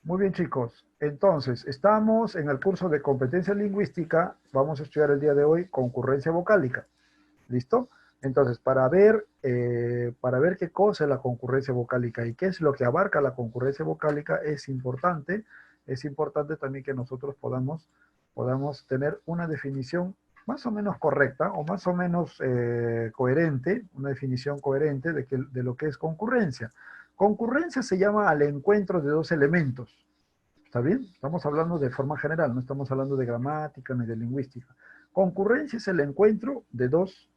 Muy bien, chicos. Entonces, estamos en el curso de competencia lingüística. Vamos a estudiar el día de hoy concurrencia vocálica. ¿Listo? Entonces, para ver qué cosa es la concurrencia vocálica y qué es lo que abarca la concurrencia vocálica, es importante también que nosotros podamos tener una definición más o menos correcta o más o menos coherente, una definición coherente de lo que es concurrencia. Concurrencia se llama al encuentro de dos elementos. ¿Está bien? Estamos hablando de forma general, no estamos hablando de gramática ni de lingüística. Concurrencia es el encuentro de dos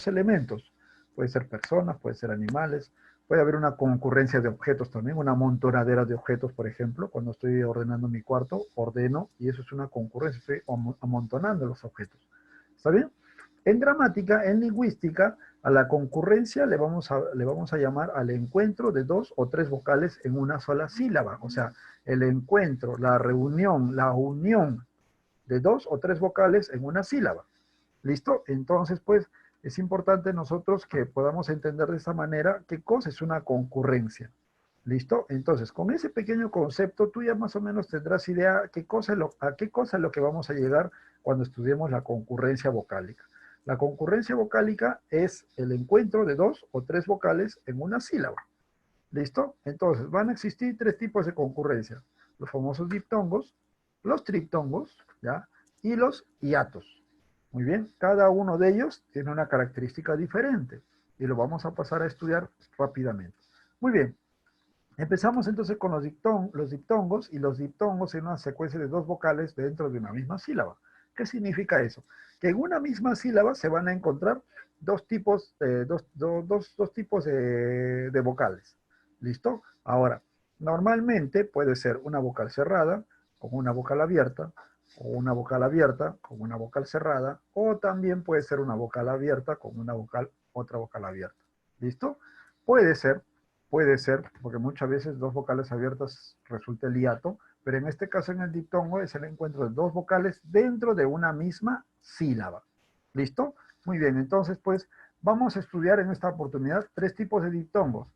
elementos. Puede ser personas, puede ser animales, puede haber una concurrencia de objetos también, una amontonadera de objetos, por ejemplo. Cuando estoy ordenando mi cuarto, ordeno y eso es una concurrencia, estoy amontonando los objetos. ¿Está bien? En gramática, en lingüística, a la concurrencia le vamos a llamar al encuentro de dos o tres vocales en una sola sílaba. O sea, el encuentro, la reunión, la unión de dos o tres vocales en una sílaba. ¿Listo? Entonces, pues, es importante nosotros que podamos entender de esta manera qué cosa es una concurrencia. ¿Listo? Entonces, con ese pequeño concepto, tú ya más o menos tendrás idea a qué cosa es lo que vamos a llegar cuando estudiemos la concurrencia vocálica. La concurrencia vocálica es el encuentro de dos o tres vocales en una sílaba. ¿Listo? Entonces, van a existir tres tipos de concurrencia. Los famosos diptongos, los triptongos, ¿ya? Y los hiatos. Muy bien, cada uno de ellos tiene una característica diferente y lo vamos a pasar a estudiar rápidamente. Muy bien, empezamos entonces con los diptongos y los diptongos en una secuencia de dos vocales dentro de una misma sílaba. ¿Qué significa eso? Que en una misma sílaba se van a encontrar dos tipos de vocales. ¿Listo? Ahora, normalmente puede ser una vocal cerrada con una vocal abierta, o una vocal abierta con una vocal cerrada, o también puede ser una vocal abierta con otra vocal abierta. ¿Listo? Puede ser porque muchas veces dos vocales abiertas resulta el hiato, pero en este caso en el diptongo es el encuentro de dos vocales dentro de una misma sílaba. ¿Listo? Muy bien, entonces pues vamos a estudiar en esta oportunidad tres tipos de diptongos: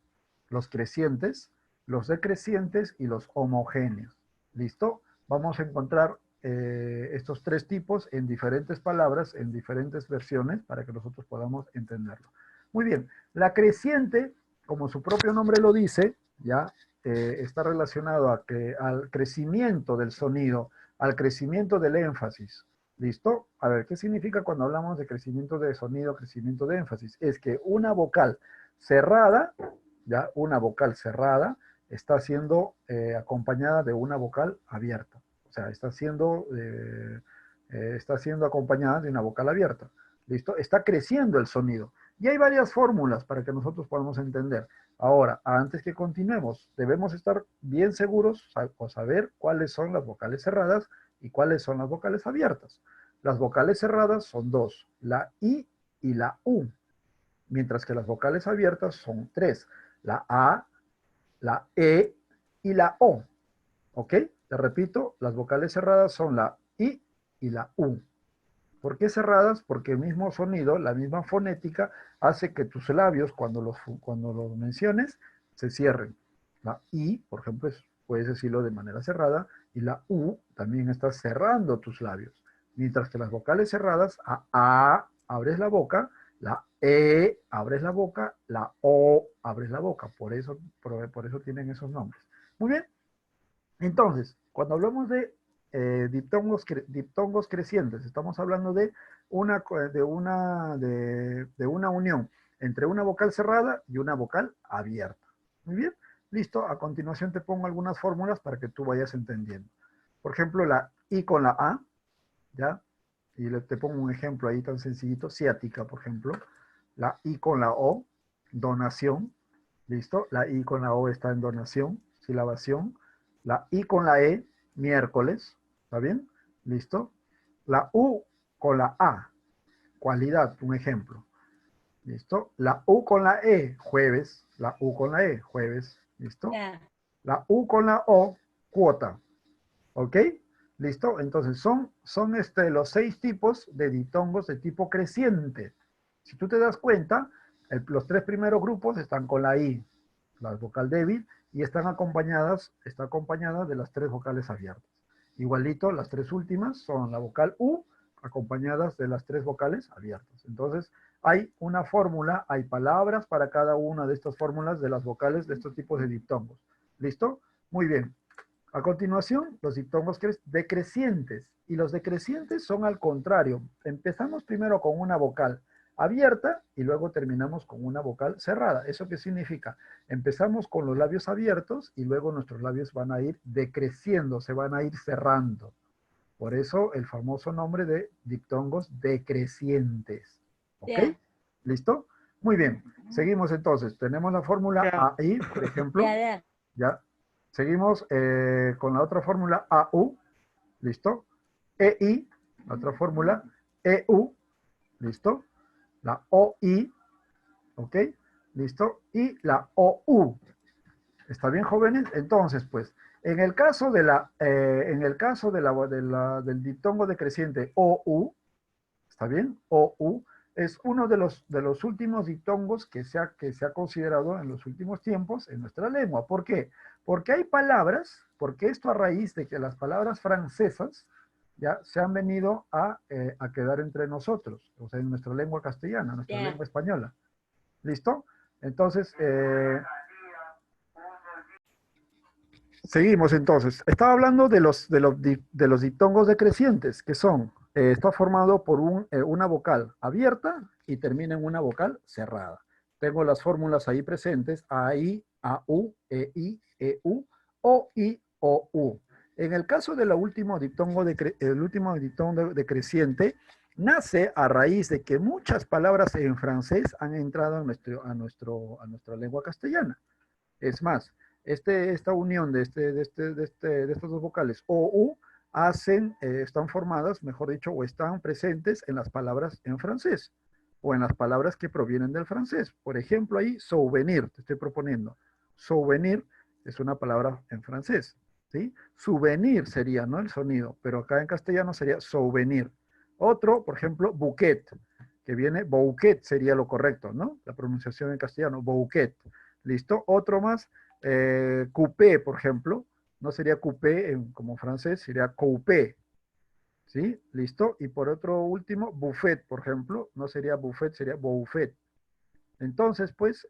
los crecientes, los decrecientes y los homogéneos. ¿Listo? Vamos a encontrar estos tres tipos en diferentes palabras, en diferentes versiones, para que nosotros podamos entenderlo. Muy bien, la creciente, como su propio nombre lo dice, ya está relacionado al crecimiento del sonido, al crecimiento del énfasis. ¿Listo? A ver, ¿qué significa cuando hablamos de crecimiento de sonido, crecimiento de énfasis? Es que una vocal cerrada, ya una vocal cerrada, está siendo acompañada de una vocal abierta. O sea, está siendo acompañada de una vocal abierta. ¿Listo? Está creciendo el sonido. Y hay varias fórmulas para que nosotros podamos entender. Ahora, antes que continuemos, debemos estar bien seguros o saber cuáles son las vocales cerradas y cuáles son las vocales abiertas. Las vocales cerradas son dos, la I y la U, mientras que las vocales abiertas son tres, la A, la E y la O. ¿Ok? Te repito, las vocales cerradas son la I y la U. ¿Por qué cerradas? Porque el mismo sonido, la misma fonética, hace que tus labios, cuando los menciones, se cierren. La I, por ejemplo, puedes decirlo de manera cerrada, y la U también está cerrando tus labios. Mientras que las vocales cerradas, a abres la boca, la E abres la boca, la O abres la boca. Por eso tienen esos nombres. Muy bien. Entonces, cuando hablamos de diptongos crecientes, estamos hablando de una unión entre una vocal cerrada y una vocal abierta. Muy bien, listo. A continuación te pongo algunas fórmulas para que tú vayas entendiendo. Por ejemplo, la I con la A, ¿ya? Y te pongo un ejemplo ahí tan sencillito, ciática, por ejemplo. La I con la O, donación, ¿listo? La I con la O está en donación, silabación. La I con la E, miércoles, ¿está bien? ¿Listo? La U con la A, cualidad, un ejemplo. ¿Listo? La U con la E, jueves. La U con la E, jueves. ¿Listo? Ya. La U con la O, cuota. ¿Ok? ¿Listo? Entonces son los 6 tipos de diptongos de tipo creciente. Si tú te das cuenta, los 3 primeros grupos están con la I. la vocal débil, y está acompañada de las tres vocales abiertas. Igualito, las tres últimas son la vocal U, acompañadas de las tres vocales abiertas. Entonces, hay una fórmula, hay palabras para cada una de estas fórmulas de las vocales de estos tipos de diptongos. ¿Listo? Muy bien. A continuación, los diptongos decrecientes. Y los decrecientes son al contrario. Empezamos primero con una vocal abierta y luego terminamos con una vocal cerrada. ¿Eso qué significa? Empezamos con los labios abiertos y luego nuestros labios van a ir decreciendo, se van a ir cerrando. Por eso el famoso nombre de diptongos decrecientes. ¿Ok? Yeah. ¿Listo? Muy bien. Seguimos entonces. Tenemos la fórmula AI, por ejemplo. ¿Ya? Seguimos con la otra fórmula AU. ¿Listo? EI, la otra fórmula. EU. ¿Listo? La OI. ¿Ok? ¿Listo? Y la OU. ¿Está bien, jóvenes? Entonces, pues, en el caso del diptongo decreciente OU, ¿está bien? OU es uno de los últimos diptongos que se ha considerado en los últimos tiempos en nuestra lengua. ¿Por qué? Porque hay palabras, porque esto a raíz de que las palabras francesas ya se han venido a quedar entre nosotros, o sea, en nuestra lengua castellana, nuestra lengua española. ¿Listo? Entonces, seguimos entonces. Estaba hablando de los diptongos decrecientes, que son, está formado por una vocal abierta y termina en una vocal cerrada. Tengo las fórmulas ahí presentes, AI, AU, EI, EU, OI, OU. En el caso del último diptongo decreciente, nace a raíz de que muchas palabras en francés han entrado a nuestra lengua castellana. Es más, esta unión de estas dos vocales o u están formadas, mejor dicho, o están presentes en las palabras en francés o en las palabras que provienen del francés. Por ejemplo, ahí, souvenir, te estoy proponiendo. Souvenir es una palabra en francés, ¿sí? Souvenir sería, ¿no? El sonido, pero acá en castellano sería souvenir. Otro, por ejemplo, bouquet, que viene, bouquet sería lo correcto, ¿no? La pronunciación en castellano, bouquet. ¿Listo? Otro más, coupé, por ejemplo, no sería coupé como francés, sería coupé, ¿sí? ¿Listo? Y por otro último, buffet, por ejemplo, no sería buffet, sería buffet. Entonces, pues,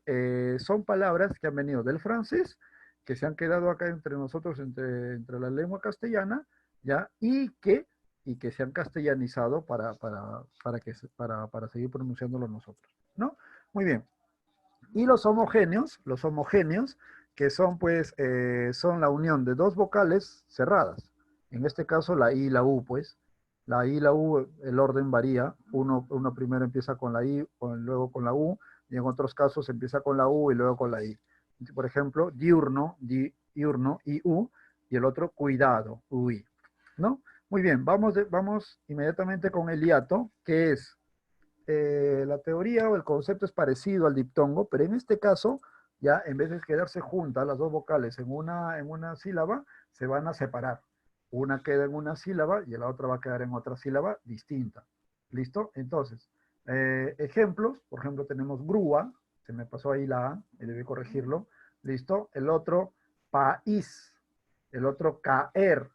son palabras que han venido del francés, que se han quedado acá entre nosotros, entre la lengua castellana, ¿ya? Y que se han castellanizado para seguir pronunciándolo nosotros, ¿no? Muy bien. Y los homogéneos, que son pues, son la unión de dos vocales cerradas. En este caso la I y la U, pues. La I y la U, el orden varía. Uno primero empieza con la I, luego con la U, y en otros casos empieza con la U y luego con la I. Por ejemplo, diurno, diurno, IU, y el otro cuidado, UI. ¿No? Muy bien, vamos inmediatamente con el hiato, que es la teoría o el concepto es parecido al diptongo, pero en este caso, ya en vez de quedarse juntas las dos vocales en una sílaba, se van a separar. Una queda en una sílaba y la otra va a quedar en otra sílaba distinta. ¿Listo? Entonces, ejemplos, por ejemplo, tenemos grúa, se me pasó ahí la A, y debí corregirlo. ¿Listo? El otro, país. El otro, caer.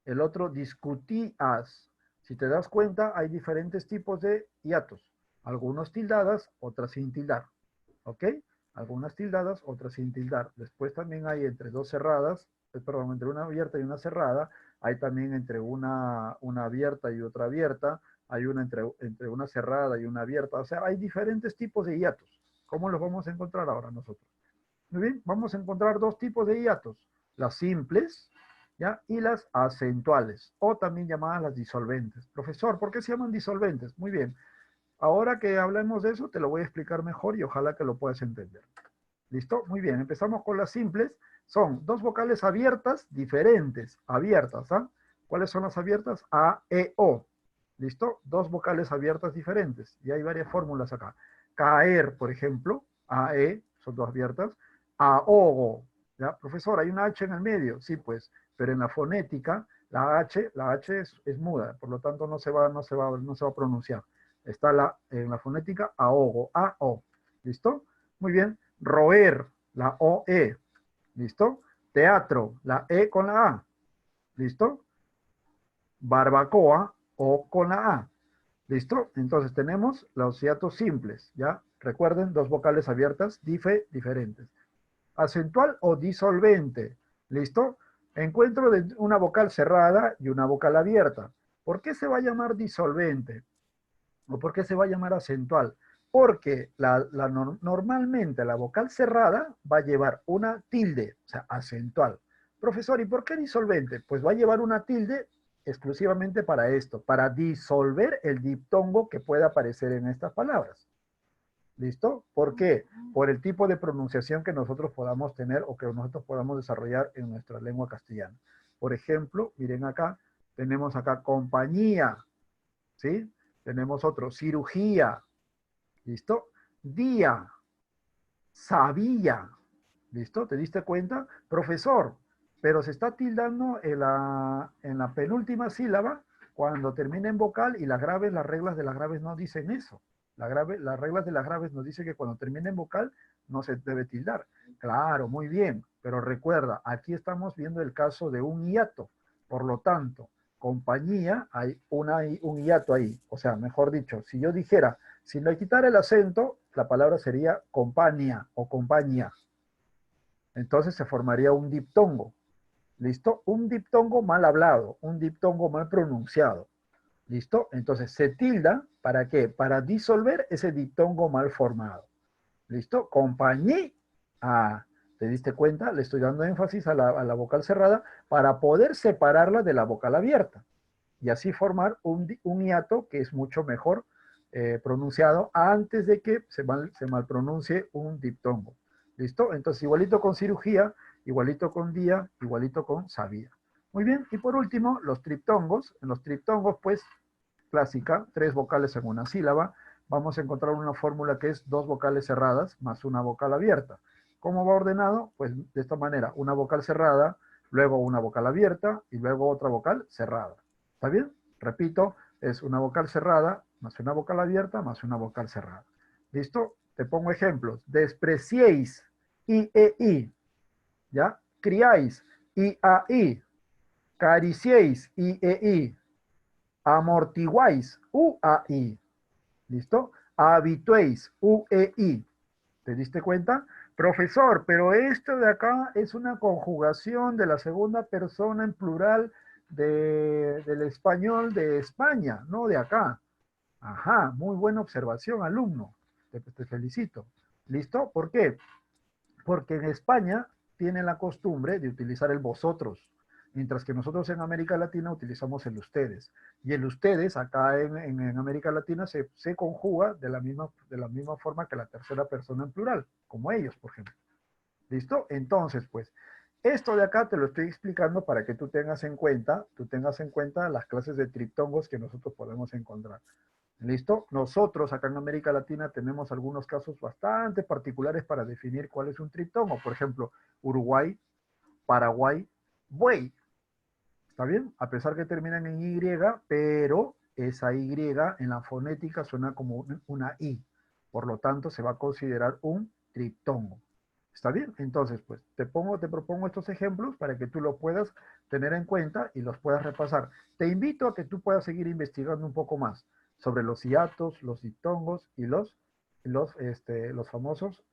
El otro, discutías. Si te das cuenta, hay diferentes tipos de hiatos. Algunas tildadas, otras sin tildar. ¿Ok? Algunas tildadas, otras sin tildar. Después también hay entre dos cerradas, perdón, entre una abierta y una cerrada. Hay también entre una abierta y otra abierta. Hay una entre una cerrada y una abierta. O sea, hay diferentes tipos de hiatos. ¿Cómo los vamos a encontrar ahora nosotros? Muy bien, vamos a encontrar dos tipos de hiatos. Las simples, ¿ya? Y las acentuales, o también llamadas las disolventes. Profesor, ¿por qué se llaman disolventes? Muy bien. Ahora que hablemos de eso, te lo voy a explicar mejor y ojalá que lo puedas entender. ¿Listo? Muy bien, empezamos con las simples. Son dos vocales abiertas diferentes, abiertas, ¿ah? ¿Cuáles son las abiertas? A, E, O. ¿Listo? Dos vocales abiertas diferentes. Y hay varias fórmulas acá. Caer, por ejemplo, A, E, son dos abiertas. Ahogo, ¿ya? Profesor, ¿hay una H en el medio? Sí, pues, pero en la fonética, la H es muda, por lo tanto no se va a pronunciar. Está en la fonética ahogo, A-O. ¿Listo? Muy bien. Roer. la OE. ¿Listo? Teatro, la E con la A. ¿Listo? Barbacoa, O con la A. ¿Listo? Entonces tenemos los hiatos simples, ¿ya? Recuerden, dos vocales abiertas, diferentes. Acentual o disolvente. ¿Listo? Encuentro de una vocal cerrada y una vocal abierta. ¿Por qué se va a llamar disolvente? ¿O por qué se va a llamar acentual? Porque normalmente la vocal cerrada va a llevar una tilde, o sea, acentual. Profesor, ¿y por qué disolvente? Pues va a llevar una tilde exclusivamente para esto, para disolver el diptongo que pueda aparecer en estas palabras. ¿Listo? ¿Por qué? Por el tipo de pronunciación que nosotros podamos tener o que nosotros podamos desarrollar en nuestra lengua castellana. Por ejemplo, miren acá, tenemos acá compañía, ¿sí? Tenemos otro, cirugía, ¿listo? Día, sabía, ¿listo? ¿Te diste cuenta? Profesor, pero se está tildando en la penúltima sílaba cuando termina en vocal y las graves, las reglas de las graves no dicen eso. Las reglas de las graves nos dicen que cuando termina en vocal no se debe tildar. Claro, muy bien, pero recuerda, aquí estamos viendo el caso de un hiato. Por lo tanto, compañía, hay un hiato ahí. O sea, mejor dicho, si yo dijera, si le quitara el acento, la palabra sería compañía o compañía. Entonces se formaría un diptongo. ¿Listo? Un diptongo mal hablado, un diptongo mal pronunciado. ¿Listo? Entonces se tilda, ¿para qué? Para disolver ese diptongo mal formado. ¿Listo? Compañía. Ah, ¿te diste cuenta? Le estoy dando énfasis a la vocal cerrada para poder separarla de la vocal abierta. Y así formar un hiato que es mucho mejor pronunciado antes de que se mal pronuncie un diptongo. ¿Listo? Entonces, igualito con cirugía, igualito con día, igualito con sabía. Muy bien, y por último, los triptongos. En los triptongos, pues, clásica, tres vocales en una sílaba, vamos a encontrar una fórmula que es dos vocales cerradas más una vocal abierta. ¿Cómo va ordenado? Pues de esta manera, una vocal cerrada, luego una vocal abierta y luego otra vocal cerrada. ¿Está bien? Repito, es una vocal cerrada más una vocal abierta más una vocal cerrada. ¿Listo? Te pongo ejemplos. Despreciéis, I, E, I. ¿Ya? Criáis, I, A, I. Cariciéis, I, E, I. Amortiguáis, U, A, I. ¿Listo? Habituéis, U, E, I. ¿Te diste cuenta? Profesor, pero esto de acá es una conjugación de la segunda persona en plural del español de España, no de acá. Ajá, muy buena observación, alumno. Te felicito. ¿Listo? ¿Por qué? Porque en España tienen la costumbre de utilizar el vosotros, mientras que nosotros en América Latina utilizamos el ustedes. Y el ustedes acá en América Latina se conjuga de la misma forma que la tercera persona en plural, como ellos, por ejemplo. ¿Listo? Entonces, pues, esto de acá te lo estoy explicando para que tú tengas en cuenta las clases de triptongos que nosotros podemos encontrar. ¿Listo? Nosotros acá en América Latina tenemos algunos casos bastante particulares para definir cuál es un triptongo. Por ejemplo, Uruguay, Paraguay, buey. ¿Está bien? A pesar que terminan en Y, pero esa Y en la fonética suena como una I. Por lo tanto, se va a considerar un triptongo. ¿Está bien? Entonces, pues, te propongo estos ejemplos para que tú los puedas tener en cuenta y los puedas repasar. Te invito a que tú puedas seguir investigando un poco más sobre los hiatos, los diptongos y los famosos